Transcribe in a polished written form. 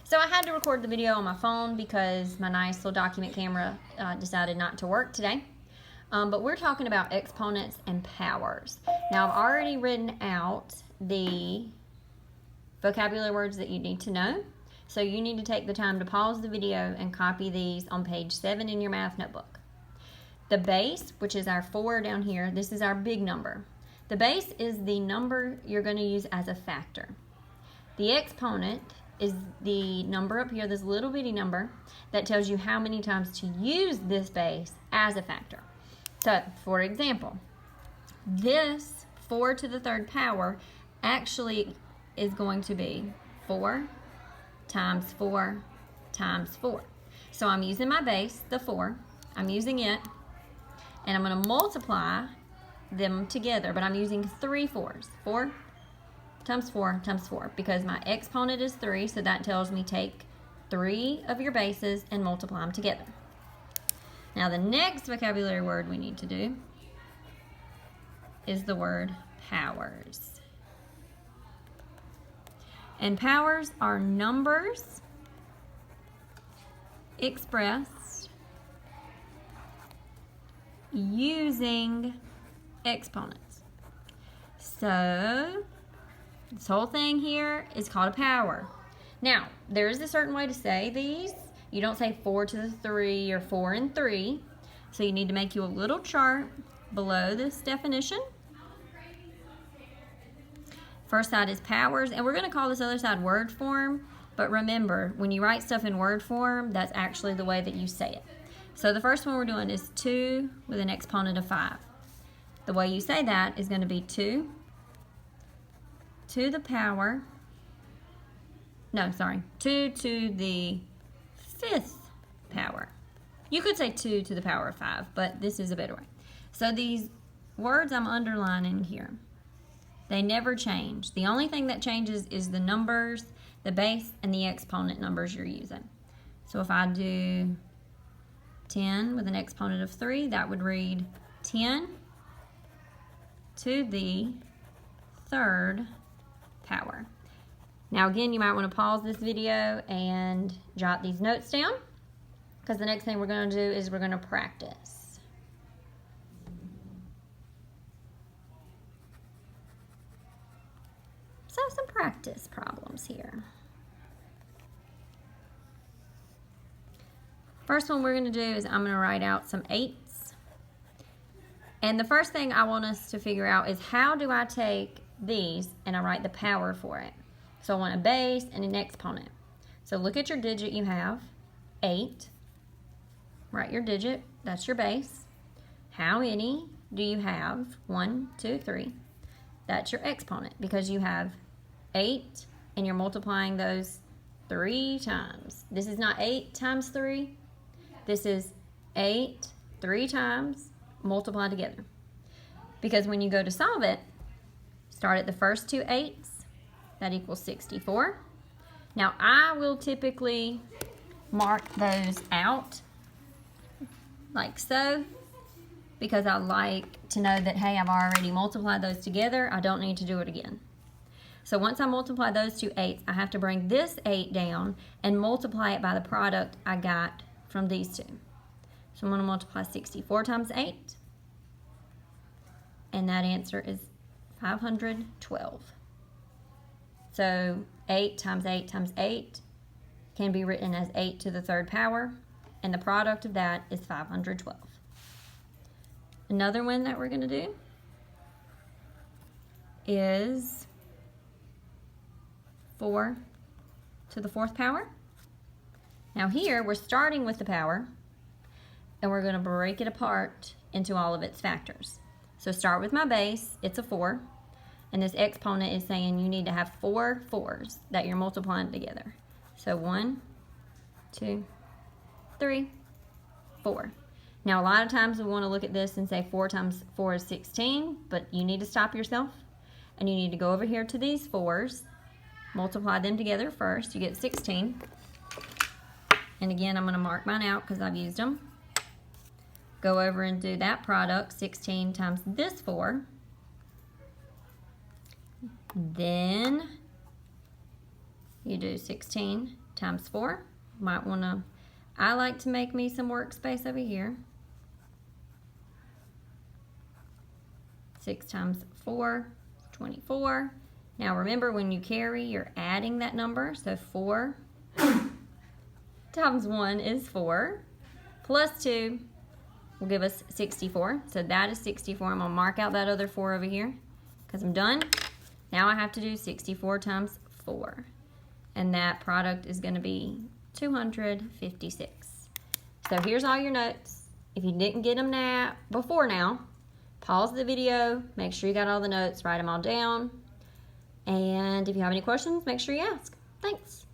So I had to record the video on my phone because my nice little document camera decided not to work today. But we're talking about exponents and powers. Now I've already written out the vocabulary words that you need to know. So you need to take the time to pause the video and copy these on page 7 in your math notebook. The base, which is our 4 down here, this is our big number. The base is the number you're going to use as a factor. The exponent is the number up here, this little bitty number, that tells you how many times to use this base as a factor. So, for example, this 4 to the third power actually is going to be 4 times 4 times 4. So I'm using my base, the 4, I'm using it, and I'm going to multiply them together, but I'm using 3 4s. 4 times 4 times 4, because my exponent is 3, so that tells me take 3 of your bases and multiply them together. Now the next vocabulary word we need to do is the word powers. And powers are numbers expressed using exponents. So this whole thing here is called a power. Now, there is a certain way to say these. You don't say 4 to the 3 or 4 and 3. So you need to make you a little chart below this definition. First side is powers, and we're going to call this other side word form. But remember, when you write stuff in word form, that's actually the way that you say it. So the first one we're doing is 2 with an exponent of 5. The way you say that is going to be 2 to the power, 2 to the 5th power. You could say 2 to the power of 5, but this is a better way. So these words I'm underlining here, they never change. The only thing that changes is the numbers, the base, and the exponent numbers you're using. So if I do 10 with an exponent of 3, that would read 10 to the 3rd power. Now again, you might want to pause this video and jot these notes down, because the next thing we're going to do is we're going to practice. So some practice problems here. First one we're going to do is I'm going to write out some 8s. And the first thing I want us to figure out is, how do I take these and I write the power for it? So I want a base and an exponent. So look at your digit you have, 8. Write your digit, that's your base. How many do you have? 1, 2, 3. That's your exponent, because you have 8 and you're multiplying those 3 times. This is not 8 times 3. This is 8 3 times multiplied together. Because when you go to solve it, start at the first 2 8s. That equals 64. Now I will typically mark those out like so, because I like to know that, hey, I've already multiplied those together. I don't need to do it again. So once I multiply those 2 8s, I have to bring this 8 down and multiply it by the product I got from these two. So I'm going to multiply 64 times 8, and that answer is 512. So 8 times 8 times 8 can be written as 8 to the 3rd power, and the product of that is 512. Another one that we're going to do is 4 to the 4th power. Now here we're starting with the power, and we're going to break it apart into all of its factors. So start with my base, it's a 4. And this exponent is saying you need to have 4 4s that you're multiplying together. So 1, 2, 3, 4. Now a lot of times we want to look at this and say 4 times 4 is 16, but you need to stop yourself and you need to go over here to these 4s, multiply them together first, you get 16. And again, I'm going to mark mine out because I've used them. Go over and do that product, 16 times this 4. Then you do 16 times 4. Might want to, I like to make me some workspace over here. 6 times 4, 24. Now remember, when you carry, you're adding that number. So 4 times 1 is 4, plus 2 will give us 64. So that is 64. I'm going to mark out that other 4 over here because I'm done. Now I have to do 64 times 4. And that product is going to be 256. So here's all your notes. If you didn't get them before now, pause the video, make sure you got all the notes, write them all down. And if you have any questions, make sure you ask. Thanks.